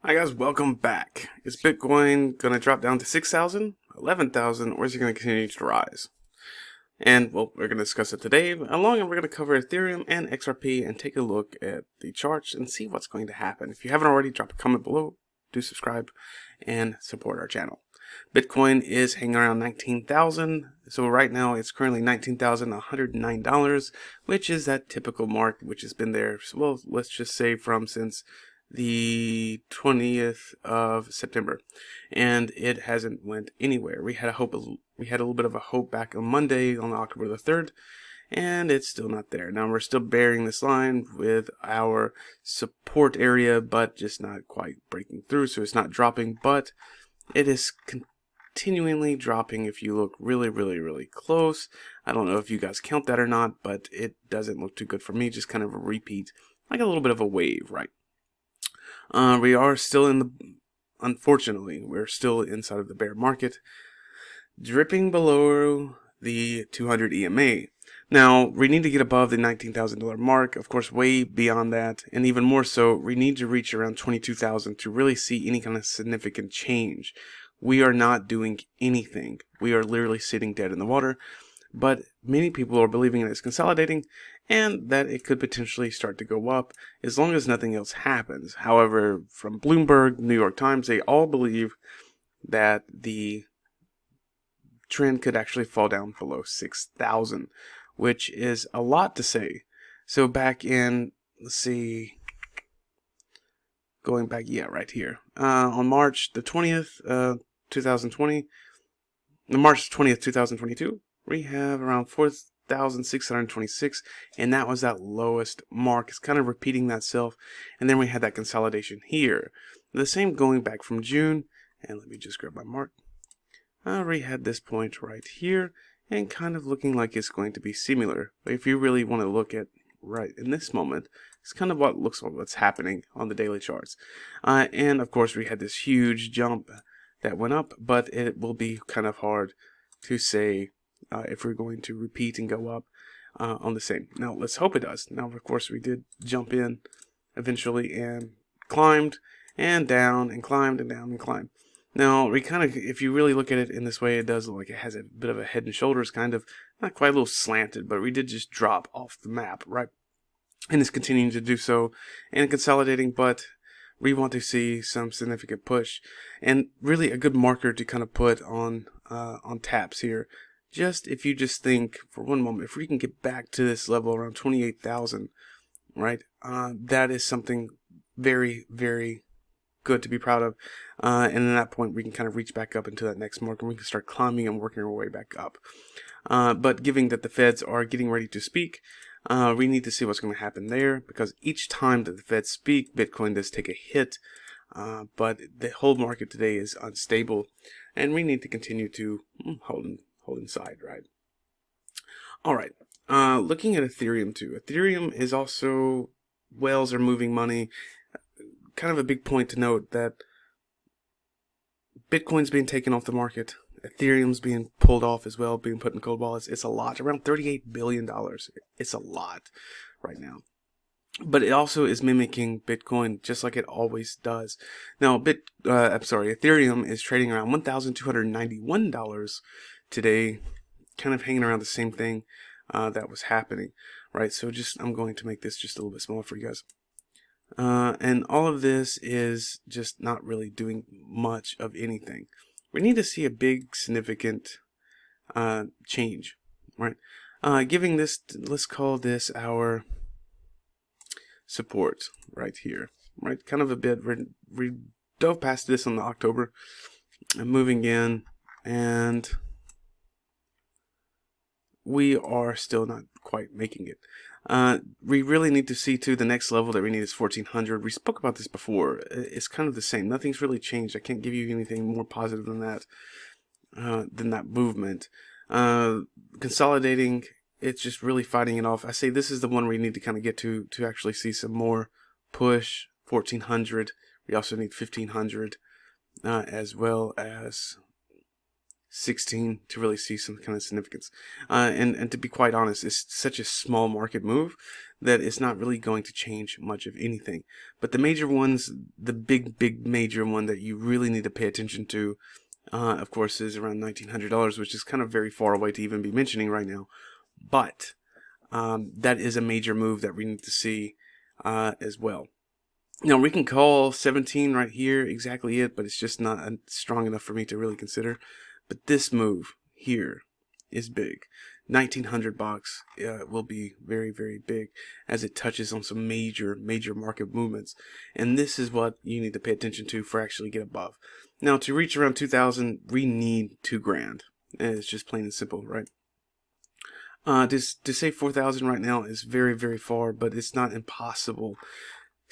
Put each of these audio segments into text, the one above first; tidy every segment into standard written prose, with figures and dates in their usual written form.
Hi guys, welcome back. Is Bitcoin going to drop down to 6,000, 11,000, or is it going to continue to rise? And well, we're going to discuss it today, along and we're going to cover Ethereum and XRP and take a look at the charts and see what's going to happen. If you haven't already, drop a comment below, do subscribe, and support our channel. Bitcoin is hanging around 19,000, so right now it's currently $19,109, which is that typical mark which has been there, well, let's just say since the 20th of September, and it hasn't went anywhere. We had a little bit of a hope back on Monday, on October the 3rd, and it's still not there. Now we're still bearing this line with our support area, but just not quite breaking through, so it's not dropping, but it is continually dropping if you look really close. I don't know if you guys count that or not, but it doesn't look too good for me. Just kind of a repeat, like a little bit of a wave, right? We are still unfortunately, we're still inside of the bear market, dripping below the 200 EMA. Now, we need to get above the $19,000 mark, of course, way beyond that, and even more so, we need to reach around 22,000 to really see any kind of significant change. We are not doing anything. We are literally sitting dead in the water. But many people are believing it's consolidating and that it could potentially start to go up as long as nothing else happens. However, from Bloomberg, New York Times, they all believe that the trend could actually fall down below 6,000, which is a lot to say. So back in, let's see, going back, yeah, right here, on March the 20th, 2020, March 20th, 2022, we have around 4,626, and that was that lowest mark. It's kind of repeating that self, and then we had that consolidation here. The same going back from June, and let me just grab my mark. I already had this point right here, and kind of looking like it's going to be similar. But if you really want to look at right in this moment, it's kind of what's happening on the daily charts. And of course, we had this huge jump that went up, but it will be kind of hard to say if we're going to repeat and go up on the same. Now, let's hope it does. Now, of course, we did jump in eventually and climbed and down and climbed and down and climbed. Now, we kind of, if you really look at it in this way, it does look like it has a bit of a head and shoulders, kind of, not quite a little slanted, but we did just drop off the map, right? And it's continuing to do so and consolidating, but we want to see some significant push, and really a good marker to kind of put on taps here. Just if you just think for one moment, if we can get back to this level around 28,000, right? That is something very good to be proud of. And at that point, we can kind of reach back up into that next mark, and we can start climbing and working our way back up. But given that the Feds are getting ready to speak, we need to see what's going to happen there, because each time that the Feds speak, Bitcoin does take a hit. But the whole market today is unstable, and we need to continue to hold inside, right? All right. Looking at Ethereum too. Ethereum is also, whales are moving money. Kind of a big point to note that Bitcoin's being taken off the market. Ethereum's being pulled off as well, being put in cold wallets. It's a lot, around $38 billion. It's a lot right now. But it also is mimicking Bitcoin just like it always does. Now, Ethereum is trading around $1,291 today, kind of hanging around the same thing that was happening, right? So I'm going to make this just a little bit smaller for you guys. And all of this is just not really doing much of anything. We need to see a big, significant change, right? Giving this, let's call this our support right here, right? Kind of a bit, we dove past this on the October, and moving in, and we are still not quite making it. We really need to see too, the next level that we need is 1400. We spoke about this before. It's kind of the same. Nothing's really changed. I can't give you anything more positive than that movement. Consolidating, it's just really fighting it off. I say this is the one we need to kind of get to actually see some more push. 1400. We also need 1500 as well as 16 to really see some kind of significance. And to be quite honest, it's such a small market move that it's not really going to change much of anything. But the major ones, the big major one that you really need to pay attention to, of course, is around $1,900, which is kind of very far away to even be mentioning right now. But that is a major move that we need to see as well. Now, we can call 17 right here exactly it, but it's just not strong enough for me to really consider. But this move here is big. $1,900 will be very, very big as it touches on some major market movements. And this is what you need to pay attention to for actually get above. Now, to reach around 2,000, we need $2,000. It's just plain and simple, right? To say 4,000 right now is very, very far, but it's not impossible.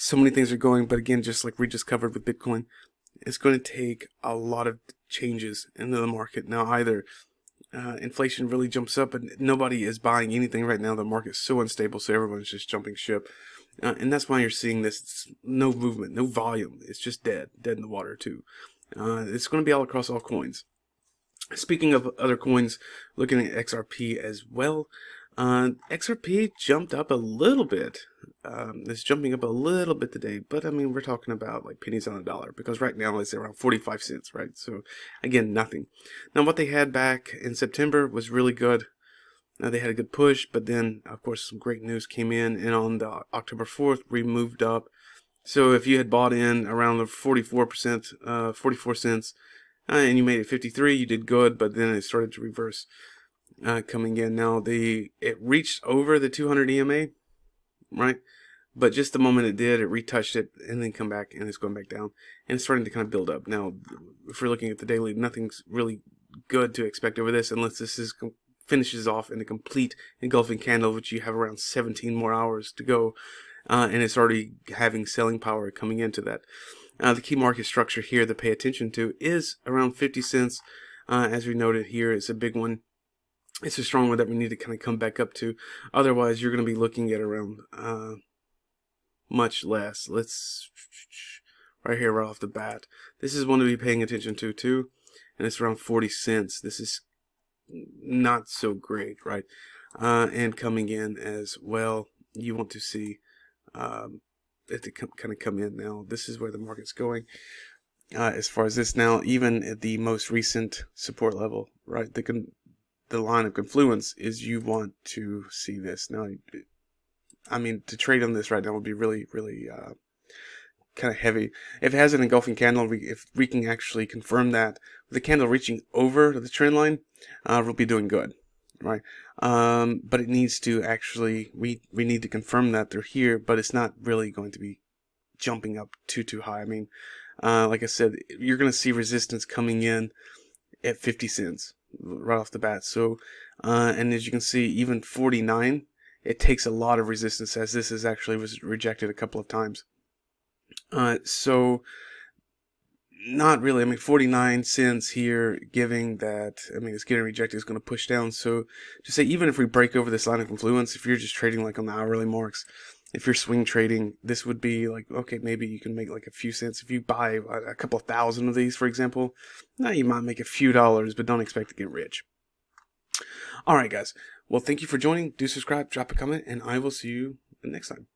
So many things are going, but again, just like we just covered with Bitcoin, it's going to take a lot of changes into the market. Now, either inflation really jumps up and nobody is buying anything right now. The market's so unstable, so everyone's just jumping ship. And that's why you're seeing this. It's no movement, no volume. It's just dead in the water too. It's going to be all across all coins. Speaking of other coins, looking at XRP as well. XRP jumped up a little bit. It's jumping up a little bit today, but I mean, we're talking about like pennies on a dollar, because right now it's around 45 cents, right? So again, nothing. Now, what they had back in September was really good. They had a good push, but then of course some great news came in, and on the October 4th we moved up. So if you had bought in around the 44 cents, and you made it 53, you did good, but then it started to reverse. Coming in now, it reached over the 200 EMA, right? But just the moment it did, it retouched it and then come back, and it's going back down, and it's starting to kind of build up. Now, if we're looking at the daily, nothing's really good to expect over this unless this finishes off in a complete engulfing candle, which you have around 17 more hours to go, and it's already having selling power coming into that. The key market structure here to pay attention to is around 50 cents. As we noted here, it's a big one. It's a strong one that we need to kind of come back up to. Otherwise, you're going to be looking at around much less. Let's right here, right off the bat. This is one to be paying attention to too, and it's around 40 cents. This is not so great, right? And coming in as well, you want to see it to kind of come in now. This is where the market's going. As far as this now, even at the most recent support level, right? The line of confluence is you want to see this. Now, I mean, to trade on this right now would be really kind of heavy. If it has an engulfing candle, if we can actually confirm that, with the candle reaching over the trend line, we'll be doing good, right? But it needs to actually, we need to confirm that they're here, but it's not really going to be jumping up too high. I mean, like I said, you're going to see resistance coming in at 50 cents. Right off the bat. So and as you can see, even 49, it takes a lot of resistance, as this is actually was rejected a couple of times. So not really. I mean, 49 cents here, giving that, I mean, it's getting rejected, is going to push down. So to say, even if we break over this line of influence, if you're just trading like on the hourly marks, if you're swing trading, this would be like, okay, maybe you can make like a few cents. If you buy a couple of thousand of these, for example, now you might make a few dollars, but don't expect to get rich. All right, guys. Well, thank you for joining. Do subscribe, drop a comment, and I will see you next time.